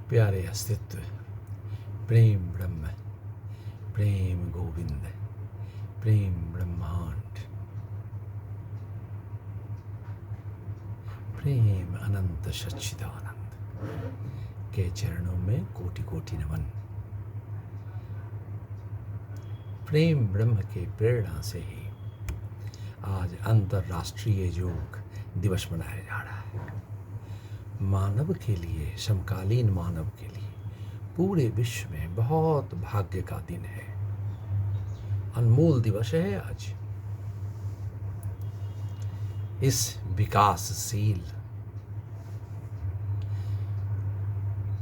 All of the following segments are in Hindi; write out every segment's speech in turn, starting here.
प्यारे अस्तित्व, प्रेम ब्रह्म, प्रेम गोविंद, प्रेम ब्रह्मांड, प्रेम अनंत सच्चिदानंद के चरणों में कोटि कोटि नमन। प्रेम ब्रह्म के प्रेरणा से ही आज अंतर्राष्ट्रीय योग दिवस मनाया जा रहा है। मानव के लिए, समकालीन मानव के लिए पूरे विश्व में बहुत भाग्य का दिन है, अनमोल दिवस है आज। इस विकासशील,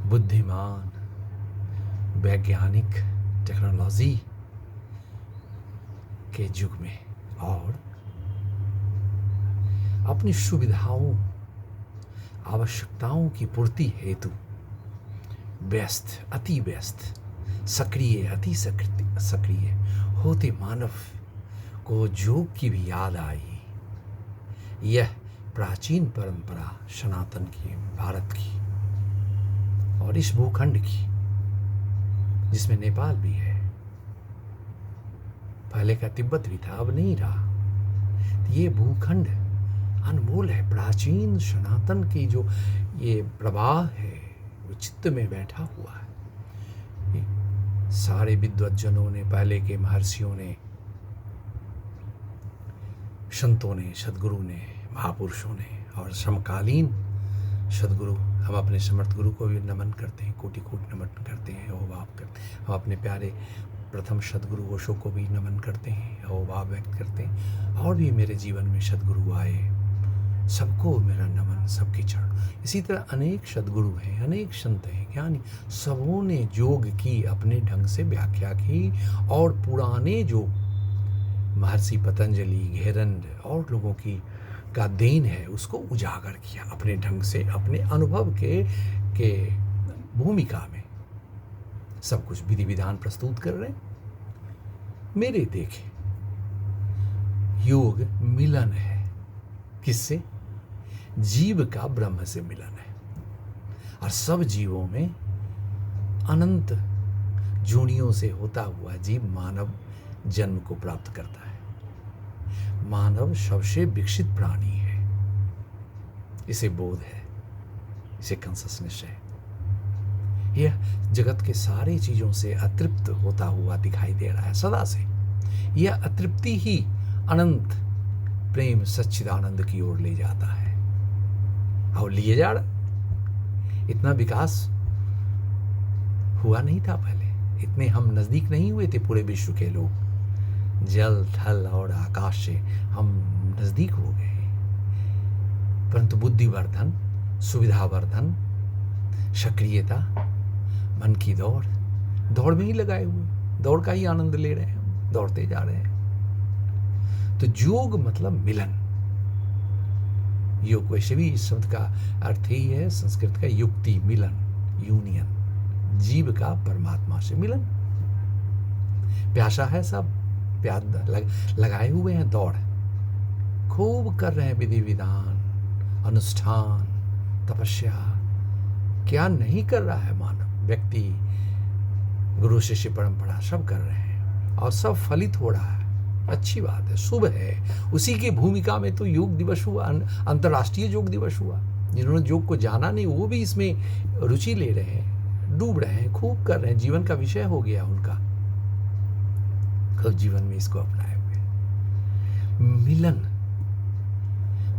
बुद्धिमान, वैज्ञानिक टेक्नोलॉजी के युग में और अपनी सुविधाओं, आवश्यकताओं की पूर्ति हेतु व्यस्त, अति व्यस्त, सक्रिय, अति सक्रिय होते मानव को योग की भी याद आई। यह प्राचीन परंपरा सनातन की, भारत की और इस भूखंड की, जिसमें नेपाल भी है, पहले का तिब्बत भी था, अब नहीं रहा। ये भूखंड अनमोल है। प्राचीन सनातन की जो ये प्रवाह है वो चित्त में बैठा हुआ है। सारे विद्वज्जनों ने, पहले के महर्षियों ने, संतों ने, सदगुरु ने, महापुरुषों ने और समकालीन सदगुरु, हम अपने समर्थ गुरु को भी नमन करते हैं, कोटि कोटि नमन करते हैं, अहोभाव करते हैं। हम अपने प्यारे प्रथम सदगुरु ओशो को भी नमन करते हैं, अहोभाव व्यक्त करते हैं। और भी मेरे जीवन में सदगुरु आए, सबको मेरा नमन, सबके चरण। इसी तरह अनेक सदगुरु हैं, अनेक संत हैं, ज्ञानी, सबों ने योग की अपने ढंग से व्याख्या की और पुराने जो महर्षि पतंजलि, घेरंड और लोगों की का देन है उसको उजागर किया अपने ढंग से, अपने अनुभव के भूमिका में सब कुछ विधि विधान प्रस्तुत कर रहे हैं। मेरे देखे योग मिलन है, किससे? जीव का ब्रह्म से मिलन है। और सब जीवों में अनंत जोनियों से होता हुआ जीव मानव जन्म को प्राप्त करता है। मानव सबसे विकसित प्राणी है, इसे बोध है, इसे कॉन्शसनेस है। यह जगत के सारी चीजों से अतृप्त होता हुआ दिखाई दे रहा है सदा से। यह अतृप्ति ही अनंत प्रेम सच्चिदानंद की ओर ले जाता है और लिए जा रहा। इतना विकास हुआ नहीं था पहले, इतने हम नजदीक नहीं हुए थे पूरे विश्व के लोग। जल, थल और आकाश से हम नजदीक हो गए, परंतु बुद्धिवर्धन, सुविधावर्धन, सक्रियता, मन की दौड़ में ही लगाए हुए, दौड़ का ही आनंद ले रहे हैं, दौड़ते जा रहे हैं। तो योग मतलब मिलन। योग वैसे भी इस शब्द का अर्थ ही है संस्कृत का युक्ति, मिलन, यूनियन, जीव का परमात्मा से मिलन। प्यासा है सब, प्यास लगाए हुए हैं, दौड़ खूब कर रहे हैं, विधि विधान, अनुष्ठान, तपस्या, क्या नहीं कर रहा है मानव, व्यक्ति, गुरु शिष्य परंपरा सब कर रहे हैं और सब फलित हो रहा है। अच्छी बात है, शुभ है। उसी की भूमिका में तो योग दिवस हुआ, अंतर्राष्ट्रीय योग दिवस हुआ। जिन्होंने योग को जाना नहीं वो भी इसमें रुचि ले रहे हैं, डूब रहे हैं, खूब कर रहे हैं, जीवन का विषय हो गया उनका, खुद जीवन में इसको अपनाए हुए। मिलन,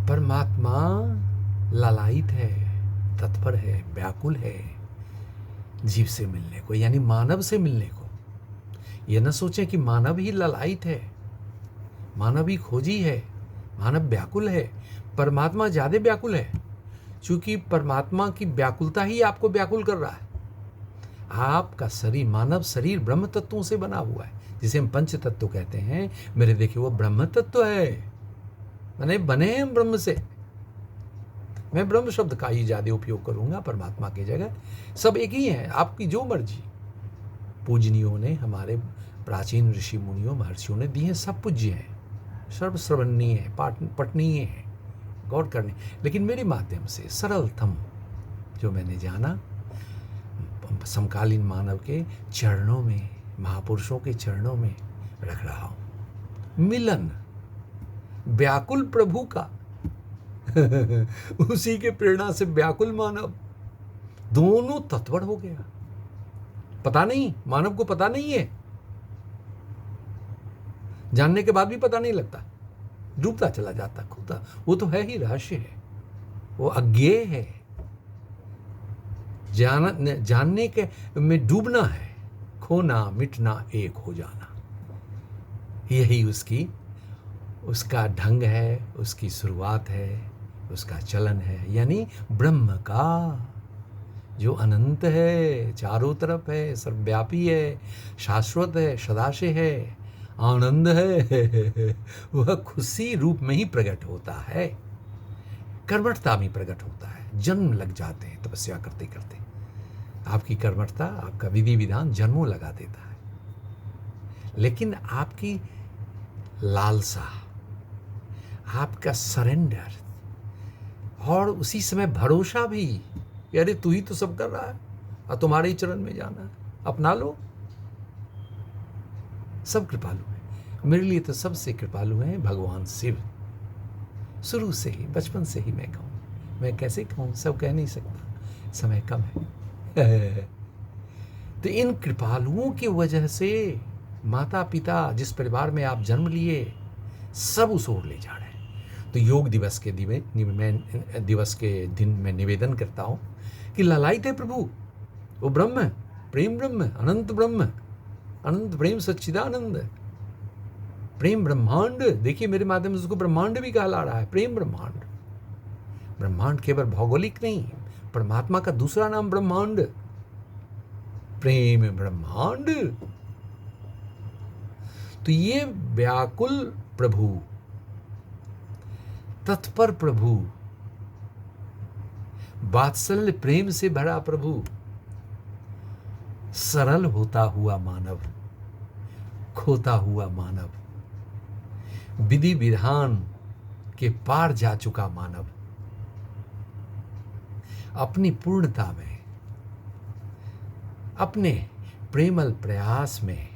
परमात्मा लालायित है, तत्पर है, व्याकुल है जीव से मिलने को, यानी मानव से मिलने को। यह न सोचें कि मानव ही लालायित है, मानव ही खोजी है, मानव व्याकुल है। परमात्मा ज्यादा व्याकुल है, क्योंकि परमात्मा की व्याकुलता ही आपको व्याकुल कर रहा है। आपका शरीर, मानव शरीर ब्रह्म तत्वों से बना हुआ है, जिसे हम पंच तत्व कहते हैं। मेरे देखिए वो ब्रह्म तत्व है, मैंने बने हैं ब्रह्म से। मैं ब्रह्म शब्द का ही ज्यादा उपयोग करूंगा परमात्मा की जगह। सब एक ही है, आपकी जो मर्जी। पूजनियों ने, हमारे प्राचीन ऋषि मुनियों महर्षियों ने दिए, सब पूज्य हैं, सर्वश्रवणीय है, पठनीय है, गौर करने। लेकिन मेरे माध्यम से सरलतम जो मैंने जाना, समकालीन मानव के चरणों में, महापुरुषों के चरणों में रख रहा हूं। मिलन व्याकुल प्रभु का उसी के प्रेरणा से व्याकुल मानव दोनों तत्पर हो गया। पता नहीं, मानव को पता नहीं है, जानने के बाद भी पता नहीं लगता, डूबता चला जाता, खोता। वो तो है ही रहस्य है, वो अज्ञेय है। जानने के में डूबना है, खोना मिटना एक हो जाना, यही उसका ढंग है, उसकी शुरुआत है, उसका चलन है। यानी ब्रह्म का जो अनंत है, चारों तरफ है, सर्वव्यापी है, शाश्वत है, सदाशय है, आनंद है, वह खुशी रूप में ही प्रकट होता है, कर्मठता में प्रकट होता है। जन्म लग जाते हैं तपस्या करते करते। आपकी कर्मठता, आपका विधि विधान जन्मों लगा देता है, लेकिन आपकी लालसा, आपका सरेंडर और उसी समय भरोसा भी, अरे तू ही तो सब कर रहा है और तुम्हारे ही चरण में जाना है, अपना लो। सब कृपालु है। मेरे लिए तो सबसे कृपालु हैं भगवान शिव। शुरू से ही, बचपन से ही मैं कहूँ, मैं कैसे कहूँ, सब कह नहीं सकता, समय कम है। तो इन कृपालुओं की वजह से माता पिता, जिस परिवार में आप जन्म लिए, सब उस ओर ले जा रहे हैं। तो योग दिवस के दिन मैं निवेदन करता हूँ कि ललायित है प्रभु, वो ब्रह्म है, प्रेम ब्रह्म, अनंत ब्रह्म, अनंत प्रेम सच्चिदानंद, प्रेम ब्रह्मांड। देखिए मेरे माध्यम से उसको ब्रह्मांड भी कहला रहा है, प्रेम ब्रह्मांड। ब्रह्मांड केवल भौगोलिक नहीं, परमात्मा का दूसरा नाम ब्रह्मांड, प्रेम ब्रह्मांड। तो ये व्याकुल प्रभु, तत्पर प्रभु, वात्सल्य प्रेम से भरा प्रभु, सरल होता हुआ मानव, खोता हुआ मानव, विधि विधान के पार जा चुका मानव, अपनी पूर्णता में, अपने प्रेमल प्रयास में,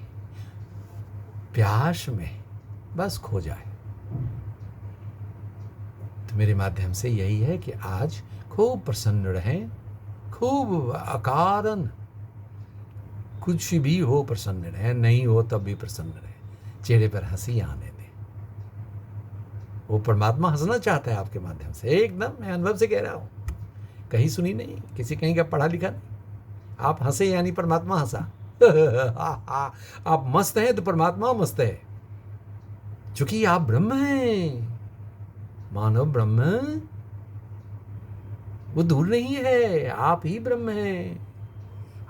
प्यास में बस खो जाए। तो मेरे माध्यम से यही है कि आज खूब प्रसन्न रहें, खूब अकारण, कुछ भी हो प्रसन्न रहें, नहीं हो तब भी प्रसन्न रहें, चेहरे पर हंसी आने दें। वो परमात्मा हंसना चाहता है आपके माध्यम से, एकदम मैं अनुभव से कह रहा हूं, कहीं सुनी नहीं, किसी कहीं का पढ़ा लिखा नहीं। आप हंसे यानी परमात्मा हंसा। आप मस्त हैं तो परमात्मा मस्त है, क्योंकि आप ब्रह्म हैं। मानव ब्रह्म, वो दूर नहीं है, आप ही ब्रह्म हैं,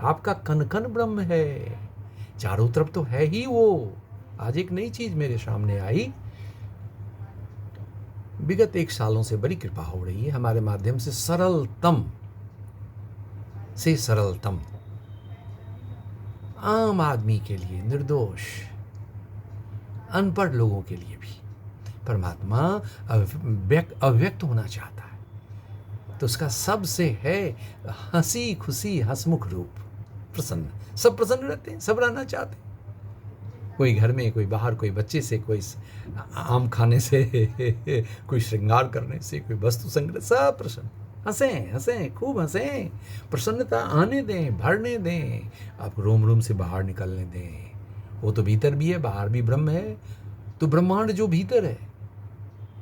आपका कन कन ब्रह्म है, चारों तरफ तो है ही वो। आज एक नई चीज मेरे सामने आई, विगत 1 सालों से बड़ी कृपा हो रही है हमारे माध्यम से, सरलतम से सरलतम आम आदमी के लिए, निर्दोष अनपढ़ लोगों के लिए भी परमात्मा अव्यक्त होना चाहता है। तो उसका सबसे है हंसी खुशी हंसमुख रूप, प्रसन्न। सब प्रसन्न रहते हैं, सब रहना चाहते हैं, कोई घर में, कोई बाहर, कोई बच्चे से, कोई आम खाने से कोई श्रृंगार करने से, कोई वस्तु संग्रह, सब प्रसन्न। हंसें हंसें, खूब हंसें, प्रसन्नता आने दें, भरने दें, आप रोम रोम से बाहर निकलने दें। वो तो भीतर भी है, बाहर भी ब्रह्म है। तो ब्रह्मांड जो भीतर है,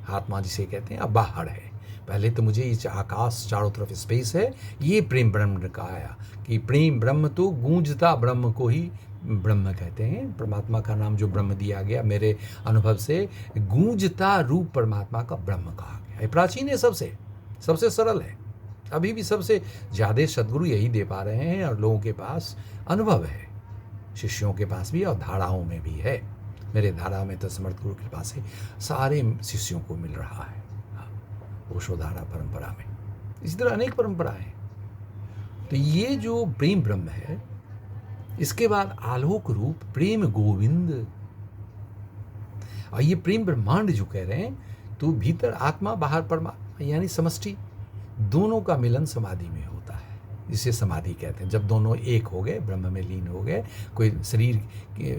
आत्मा जिसे कहते हैं, अब बाहर है। पहले तो मुझे इस आकाश, चारों तरफ स्पेस है, ये प्रेम ब्रह्म का आया कि प्रेम ब्रह्म तो गूंजता ब्रह्म को ही ब्रह्म कहते हैं। परमात्मा का नाम जो ब्रह्म दिया गया, मेरे अनुभव से गूंजता रूप परमात्मा का ब्रह्म कहा गया। ये प्राचीन है, सबसे सरल है, अभी भी सबसे ज़्यादा सद्गुरु यही दे पा रहे हैं, और लोगों के पास अनुभव है, शिष्यों के पास भी और धाराओं में भी है। मेरे धारा में तो समर्थ गुरु कृपा से सारे शिष्यों को मिल रहा है, ओशोधारा परंपरा में, इसी तरह अनेक परंपराएं हैं। तो ये जो प्रेम ब्रह्म है, इसके बाद आलोक रूप प्रेम गोविंद, और ये प्रेम ब्रह्मांड जो कह रहे हैं, तो भीतर आत्मा, बाहर परमात्मा, यानी समष्टि, दोनों का मिलन समाधि में होता है। जिसे समाधि कहते हैं। जब दोनों एक हो गए, ब्रह्म में लीन हो गए, कोई शरीर के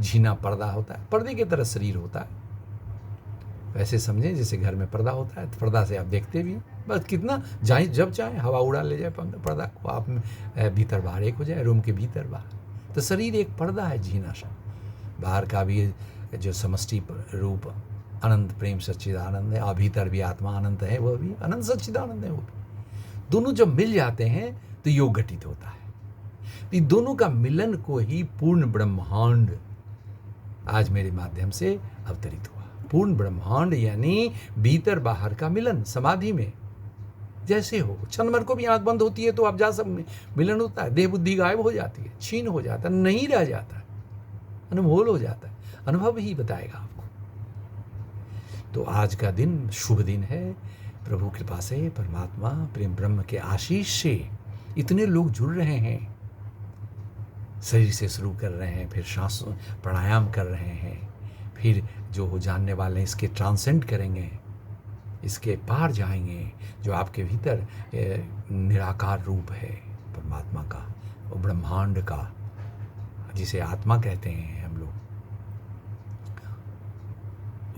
झीना पर्दा होता है, पर्दे की तरह शरीर होता है, वैसे समझें जैसे घर में पर्दा होता है, तो पर्दा से आप देखते भी हैं, बस कितना जाए, जब चाहे हवा उड़ा ले जाए पर्दा को, आप भीतर बाहर एक हो जाए, रूम के भीतर बाहर। तो शरीर एक पर्दा है झीना सा, बाहर का भी जो समष्टि रूप अनंत प्रेम सच्चिदानंद है, और भीतर भी आत्मा अनंत है, वह भी अनंत सच्चिदानंद है, वो भी। दोनों जब मिल जाते हैं तो योग घटित होता है। तो दोनों का मिलन को ही पूर्ण ब्रह्मांड आज मेरे माध्यम से अवतरित हुआ। पूर्ण ब्रह्मांड यानी भीतर बाहर का मिलन समाधि में जैसे हो। क्षण भर को भी आंख बंद होती है तो आप जा सब मिलन होता है, देह बुद्धि गायब हो जाती है, छीन हो जाता है, नहीं रह जाता, अनमोल हो जाता है, अनुभव ही बताएगा आपको। तो आज का दिन शुभ दिन है, प्रभु कृपा से, परमात्मा प्रेम ब्रह्म के आशीष से इतने लोग जुड़ रहे हैं, शरीर से शुरू कर रहे हैं, फिर सांस प्राणायाम कर रहे हैं, फिर जो हो जानने वाले हैं इसके ट्रांसेंड करेंगे, इसके पार जाएंगे, जो आपके भीतर निराकार रूप है परमात्मा का, वो ब्रह्मांड का, जिसे आत्मा कहते हैं हम लोग,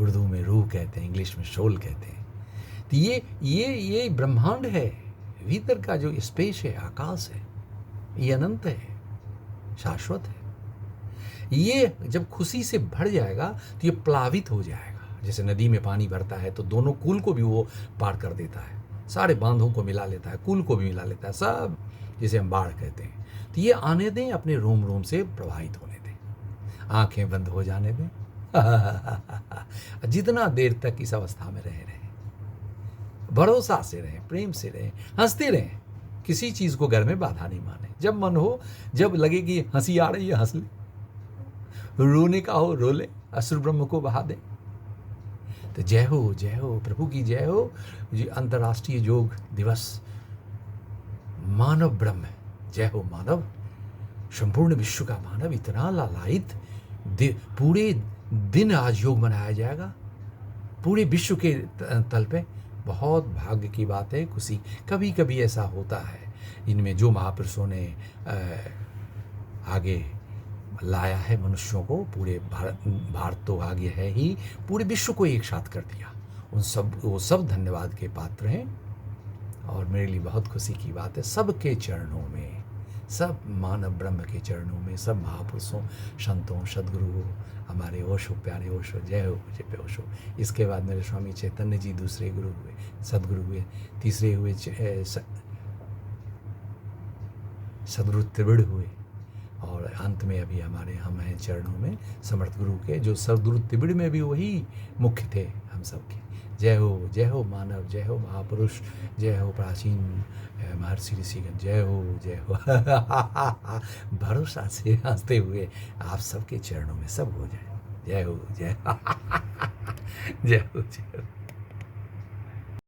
उर्दू में रूह कहते हैं, इंग्लिश में सोल कहते हैं। तो ये ब्रह्मांड है, भीतर का जो स्पेस है, आकाश है, ये अनंत है, शाश्वत है। ये जब खुशी से भर जाएगा तो ये प्लावित हो जाएगा। जैसे नदी में पानी भरता है तो दोनों कुल को भी वो पार कर देता है, सारे बांधों को मिला लेता है, कुल को भी मिला लेता है, सब, जिसे हम बाढ़ कहते हैं। तो ये आने दें, अपने रोम रोम से प्रवाहित होने दें, आंखें बंद हो जाने दें। जितना देर तक इस अवस्था में रहे, भरोसा से रहें, प्रेम से रहें, हंसते रहें, किसी चीज़ को घर में बाधा नहीं माने। जब मन हो, जब लगे कि हंसी आ रही है हंस ले, रोने का हो रो ले, असुर ब्रह्म को बहा दे। तो जय हो प्रभु की जय हो। जी अंतर्राष्ट्रीय योग दिवस, मानव ब्रह्म, जय हो मानव, संपूर्ण विश्व का मानव इतना लालायित, पूरे दिन आज योग मनाया जाएगा पूरे विश्व के तल पे। बहुत भाग्य की बात है, खुशी। कभी कभी ऐसा होता है, इनमें जो महापुरुषों ने आगे लाया है मनुष्यों को, पूरे भारत तो आगे है ही, पूरे विश्व को एक साथ कर दिया, वो सब धन्यवाद के पात्र हैं। और मेरे लिए बहुत खुशी की बात है, सबके चरणों में, सब मानव ब्रह्म के चरणों में, सब महापुरुषों, संतों, सदगुरु, हमारे ओशो, प्यारे ओशो, जय हो जय ओशो। इसके बाद मेरे स्वामी चैतन्य जी दूसरे गुरु हुए, सदगुरु हुए, तीसरे हुए सदगुरु त्रिविड़ हुए, और अंत में अभी हमारे हम हैं चरणों में समर्थ गुरु के, जो सदगुरु त्रिविड़ में भी वही मुख्य थे हम सबके। जय हो मानव, जय हो महापुरुष, जय हो प्राचीन महर्षि ऋषिगण, जय हो। भरोसा से हंसते हुए आप सबके चरणों में सब हो जाए। जय हो जय हो।